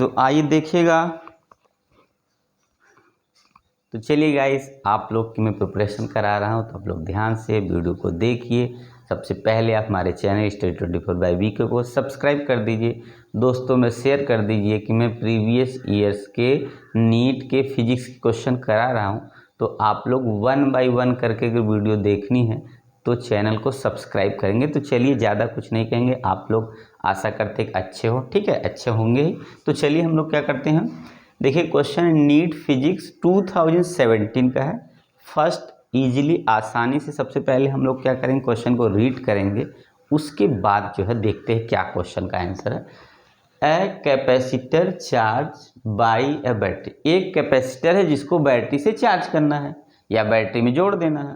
तो आइए देखिएगा। तो चलिए गाइस, आप लोग की मैं प्रिपरेशन करा रहा हूँ, तो आप लोग ध्यान से वीडियो को देखिए। सबसे पहले आप हमारे चैनल स्टडी 24 बाय वीके को सब्सक्राइब कर दीजिए, दोस्तों में शेयर कर दीजिए कि मैं प्रीवियस ईयर्स के नीट के फिजिक्स के क्वेश्चन करा रहा हूँ। तो आप लोग 1 बाय 1 करके अगर वीडियो देखनी है तो चैनल को सब्सक्राइब करेंगे। तो चलिए, ज़्यादा कुछ नहीं कहेंगे, आप लोग आशा करते कि अच्छे हो, ठीक है, अच्छे होंगे ही। तो चलिए हम लोग क्या करते हैं, देखिए क्वेश्चन नीट फिजिक्स 2017 का है। फर्स्ट इजीली आसानी से सबसे पहले हम लोग क्या करेंगे, क्वेश्चन को रीड करेंगे, उसके बाद जो है देखते हैं क्या क्वेश्चन का आंसर है। A capacitor charge by A battery, एक कैपेसिटर है जिसको बैटरी से चार्ज करना है या बैटरी में जोड़ देना है।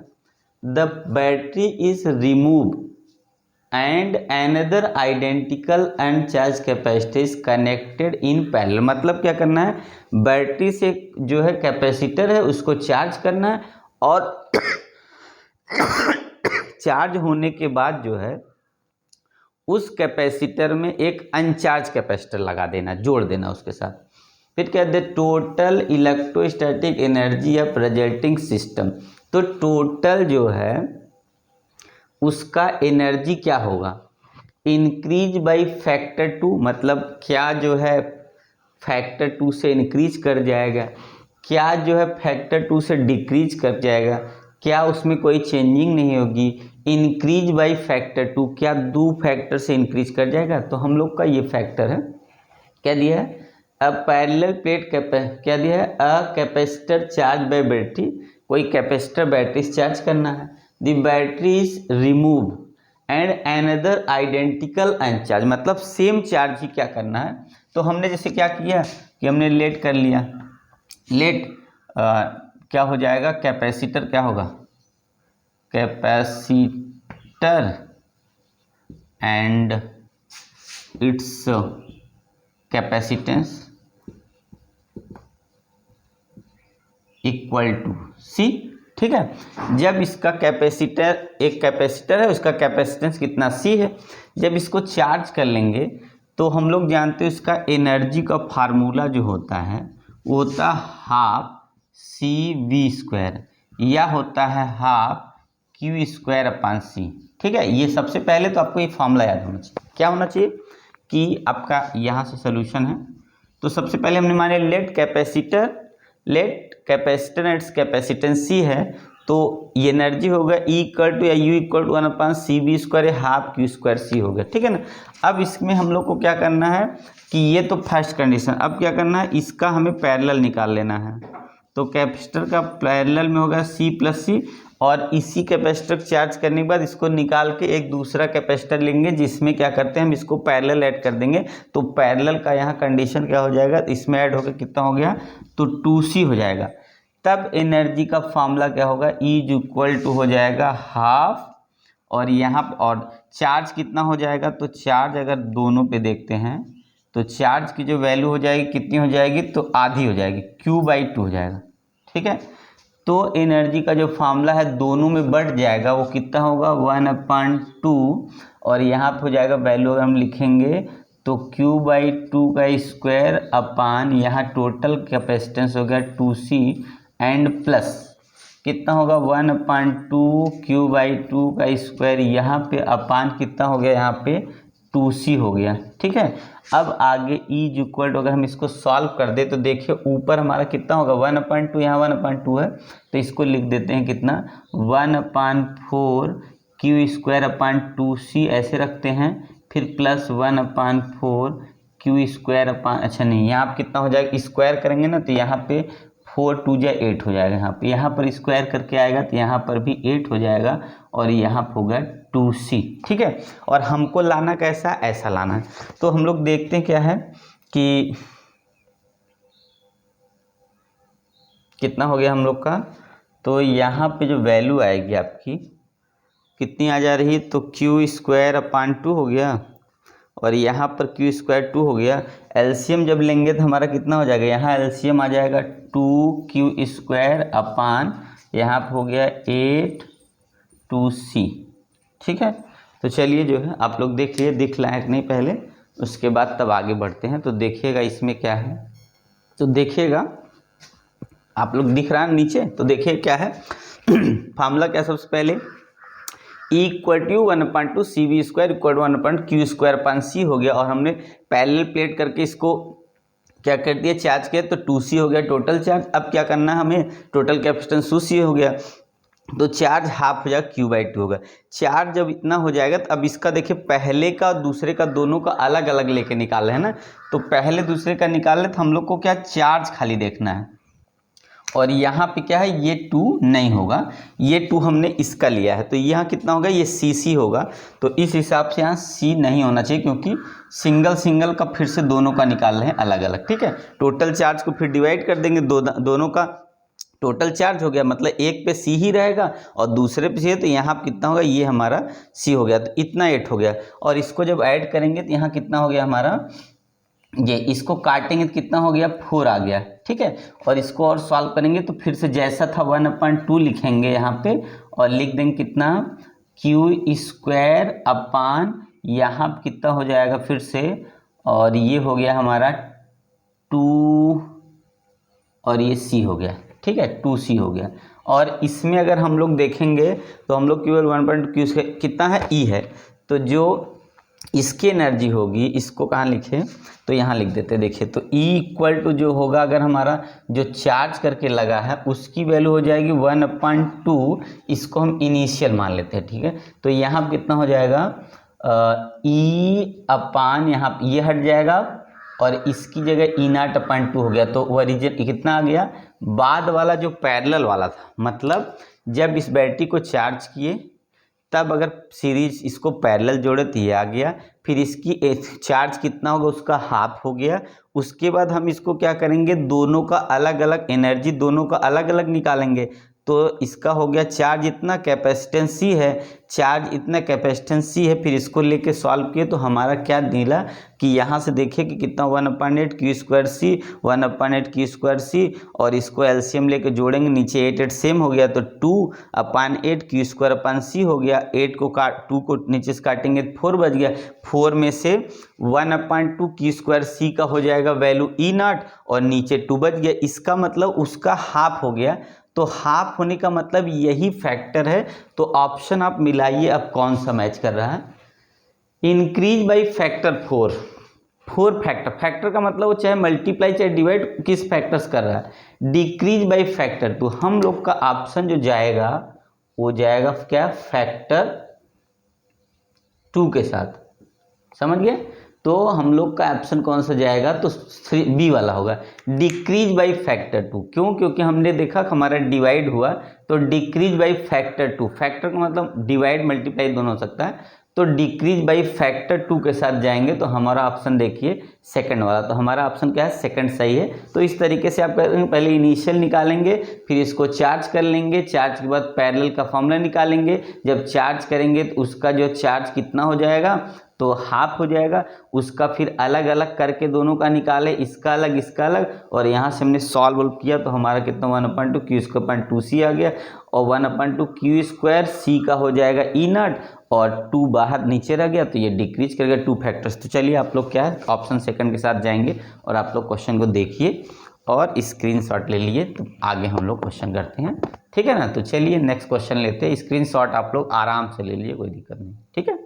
The battery is remove and another identical अनचार्ज capacitor is connected in parallel. मतलब क्या करना है, बैटरी से जो है कैपेसिटर है उसको चार्ज करना है और चार्ज होने के बाद जो है उस कैपेसिटर में एक अनचार्ज कैपेसिटर लगा देना, जोड़ देना उसके साथ। फिर क्या है, total electrostatic energy of presenting system. तो टोटल जो है उसका एनर्जी क्या होगा, इंक्रीज बाई फैक्टर 2, मतलब क्या जो है फैक्टर 2 से इंक्रीज कर जाएगा, क्या जो है फैक्टर 2 से डिक्रीज कर जाएगा, क्या उसमें कोई चेंजिंग नहीं होगी। इंक्रीज बाई फैक्टर 2, क्या 2 फैक्टर से इंक्रीज कर जाएगा। तो हम लोग का ये फैक्टर है, क्या दिया है, अ पैरेलल प्लेट क्या दिया है, a capacitor charge by battery, कोई कैपेसिटर बैटरी से चार्ज करना है। The battery is remove and another identical अनचार्ज, मतलब सेम चार्ज ही क्या करना है। तो हमने जैसे क्या किया कि हमने लेट कर लिया, लेट क्या हो जाएगा, कैपेसिटर क्या होगा, capacitor and its capacitance equal to C, ठीक है। जब इसका कैपेसिटर, एक कैपेसिटर है उसका कैपेसिटेंस कितना सी है, जब इसको चार्ज कर लेंगे तो हम लोग जानते हैं उसका एनर्जी का फार्मूला जो होता है वो होता है हाफ सी वी स्क्वायर, या होता है हाफ क्यू स्क्वायर अपान सी, ठीक है। ये सबसे पहले तो आपको ये फार्मूला याद होना चाहिए। क्या होना चाहिए कि आपका यहाँ से सोल्यूशन है, तो सबसे पहले हमने माने let capacitor and capacitance C है, तो ये एनर्जी होगा ई इक्वल टू या U equal to 1/cv square half Q square C हो गया, ठीक है ना। अब इसमें हम लोग को क्या करना है कि ये तो फर्स्ट कंडीशन, अब क्या करना है, इसका हमें पैरेलल निकाल लेना है। तो कैपेसिटर का पैरेलल में होगा सी प्लस सी, और इसी कैपेसिटर चार्ज करने के बाद इसको निकाल के एक दूसरा कैपेसिटर लेंगे जिसमें क्या करते हैं हम इसको पैरेलल ऐड कर देंगे। तो पैरेलल का यहाँ कंडीशन क्या हो जाएगा, इसमें ऐड होकर कितना हो गया, तो 2c हो जाएगा। तब एनर्जी का फार्मूला क्या होगा, E इज इक्वल टू हो जाएगा हाफ, और यहाँ और चार्ज कितना हो जाएगा, तो चार्ज अगर दोनों पे देखते हैं तो चार्ज की जो वैल्यू हो जाएगी कितनी हो जाएगी, तो आधी हो जाएगी, Q/2 हो जाएगा, ठीक है। तो एनर्जी का जो फार्मूला है दोनों में बढ़ जाएगा, वो कितना होगा 1/2, और यहाँ पे हो जाएगा वैल्यू अगर हम लिखेंगे तो Q/2 का स्क्वायर अपान यहाँ टोटल कैपेसिटेंस हो गया 2c एंड प्लस कितना होगा 1/2 Q/2 का स्क्वायर, यहाँ पे अपान कितना हो गया, यहाँ पे 2c हो गया, ठीक है। अब आगे E इज इक्वल टू, अगर हम इसको सॉल्व कर दे तो देखिए ऊपर हमारा कितना होगा 1/2, यहाँ 1/2 है तो इसको लिख देते हैं कितना 1/4 Q स्क्वायर अपान 2c ऐसे रखते हैं, फिर प्लस 1/4 Q स्क्वायर अपान, अच्छा नहीं यहाँ पर कितना हो जाएगा, स्क्वायर करेंगे ना तो यहाँ पे 4 2 जा 8 हो जाएगा, यहाँ पर स्क्वायर करके आएगा तो यहाँ पर भी 8 हो जाएगा, और यहाँ पर होगा 2c, ठीक है। और हमको लाना कैसा, ऐसा लाना है। तो हम लोग देखते हैं क्या है कि कितना हो गया हम लोग का, तो यहाँ पे जो वैल्यू आएगी आपकी कितनी आ जा रही है, तो Q स्क्वायर अपान 2 हो गया, और यहाँ पर Q स्क्वायर 2 हो गया। एलसीएम जब लेंगे तो हमारा कितना हो जाएगा, यहाँ एलसीएम आ जाएगा 2Q स्क्वायर अपान यहाँ पर हो गया 8 2c, ठीक है। तो चलिए जो है आप लोग देख लिए, दिख लायक नहीं पहले, उसके बाद तब आगे बढ़ते हैं। तो देखिएगा इसमें क्या है, तो देखिएगा आप लोग दिख रहा है नीचे, तो देखिए क्या है फार्मूला क्या है। सबसे पहले equal 1/2 CV square equal 1/Q square upon C हो गया, और हमने पैरेलल प्लेट करके इसको क्या कर दिया, चार्ज किया, तो 2C हो गया टोटल चार्ज। अब क्या करना है हमें, टोटल कैपेसिटेंस 2C हो गया, तो चार्ज हाफ हो जाएगा, Q/2 होगा। चार्ज जब इतना हो जाएगा तो अब इसका देखिए पहले का दूसरे का दोनों का अलग अलग लेके निकाल रहे हैं ना, तो पहले दूसरे का निकाल ले तो हम लोग को क्या चार्ज खाली देखना है, और यहाँ पे क्या है, ये 2 नहीं होगा, ये 2 हमने इसका लिया है, तो यहाँ कितना होगा, ये CC होगा। तो इस हिसाब से यहाँ C नहीं होना चाहिए, क्योंकि सिंगल सिंगल का फिर से दोनों का निकाल रहे हैं अलग अलग, ठीक है। टोटल चार्ज को फिर डिवाइड कर देंगे, दोनों का टोटल चार्ज हो गया, मतलब एक पे C ही रहेगा और दूसरे पे C है, तो यहाँ कितना होगा, ये हमारा C हो गया, तो इतना 8 हो गया। और इसको जब ऐड करेंगे तो यहाँ कितना हो गया हमारा, ये इसको काटेंगे तो कितना हो गया, 4 आ गया, ठीक है। और इसको और सॉल्व करेंगे तो फिर से जैसा था 1/2 लिखेंगे यहाँ पे, और लिख देंगे कितना, Q स्क्वायर अपान यहाँ कितना हो जाएगा फिर से, और ये हो गया हमारा 2 और ये C हो गया, ठीक है, 2C हो गया। और इसमें अगर हम लोग देखेंगे तो हम लोग केवल 1/Q कितना है, E है, तो जो इसकी एनर्जी होगी, इसको कहाँ लिखे, तो यहाँ लिख देते हैं। देखिए तो E इक्वल टू जो होगा, अगर हमारा जो चार्ज करके लगा है उसकी वैल्यू हो जाएगी 1/2, इसको हम इनिशियल मान लेते हैं, ठीक है। तो यहाँ कितना हो जाएगा, E अपान यहाँ ये हट जाएगा, और इसकी जगह E0/2 हो गया, तो ओरिजिन कितना आ गया, बाद वाला जो पैरेलल वाला था, मतलब जब इस बैटरी को चार्ज किए तब अगर सीरीज इसको पैरेलल जोड़े तो ये आ गया, फिर इसकी चार्ज कितना होगा, उसका हाफ हो गया। उसके बाद हम इसको क्या करेंगे, दोनों का अलग अलग एनर्जी, दोनों का अलग अलग निकालेंगे, तो इसका हो गया चार्ज इतना, कैपेसिटेंस C है, चार्ज इतना, कैपेसिटेंस C है। फिर इसको लेके सॉल्व किए तो हमारा क्या मिला कि यहाँ से देखिए कि कितना 1/8 Q square C, 1/8 Q square C, और इसको LCM लेके जोड़ेंगे, नीचे 8 सेम हो गया, तो 2/8 Q स्क्वायर अपन C हो गया। 8 को 2 को नीचे से काटेंगे 4 बच गया, 4 में से 1/2 Q स्क्वायर C का हो जाएगा वैल्यू E0, और नीचे 2 बच गया, इसका मतलब उसका हाफ हो गया। तो हाफ होने का मतलब यही फैक्टर है। तो ऑप्शन आप मिलाइए, अब कौन सा मैच कर रहा है, इंक्रीज बाय फैक्टर 4 फैक्टर का मतलब वो चाहे मल्टीप्लाई चाहे डिवाइड किस फैक्टर से कर रहा है, डिक्रीज बाय फैक्टर 2। हम लोग का ऑप्शन जो जाएगा वो जाएगा क्या, फैक्टर 2 के साथ, समझ गए। तो हम लोग का ऑप्शन कौन सा जाएगा, तो B वाला होगा, डिक्रीज बाय फैक्टर 2। क्यों, क्योंकि हमने देखा कि हमारा डिवाइड हुआ, तो डिक्रीज बाय फैक्टर 2, फैक्टर का मतलब डिवाइड मल्टीप्लाई दोनों हो सकता है, तो डिक्रीज बाय फैक्टर 2 के साथ जाएंगे, तो हमारा ऑप्शन देखिए सेकंड वाला, तो हमारा ऑप्शन क्या है, सेकंड सही है। तो इस तरीके से आप पहले इनिशियल निकालेंगे, फिर इसको चार्ज कर लेंगे, चार्ज के बाद पैरेलल का फॉर्मूला निकालेंगे, जब चार्ज करेंगे तो उसका जो चार्ज कितना हो जाएगा, तो हाफ हो जाएगा, उसका फिर अलग अलग करके दोनों का निकाले, इसका अलग इसका अलग, और यहाँ से हमने सॉल्व किया तो हमारा कितना 1/2 Q स्क्वायर 2C आ गया, और 1/2 Q स्क्वायर C का हो जाएगा E0, और 2 बाहर नीचे रह गया, तो ये डिक्रीज करेगा 2 फैक्टर्स। तो चलिए आप लोग क्या है, ऑप्शन सेकंड के साथ जाएंगे, और आप लोग क्वेश्चन को देखिए और स्क्रीनशॉट ले लिए, तो आगे हम लोग क्वेश्चन करते हैं, ठीक है ना। तो चलिए नेक्स्ट क्वेश्चन लेते हैं, स्क्रीनशॉट आप लोग आराम से ले लिए, कोई दिक्कत नहीं, ठीक है।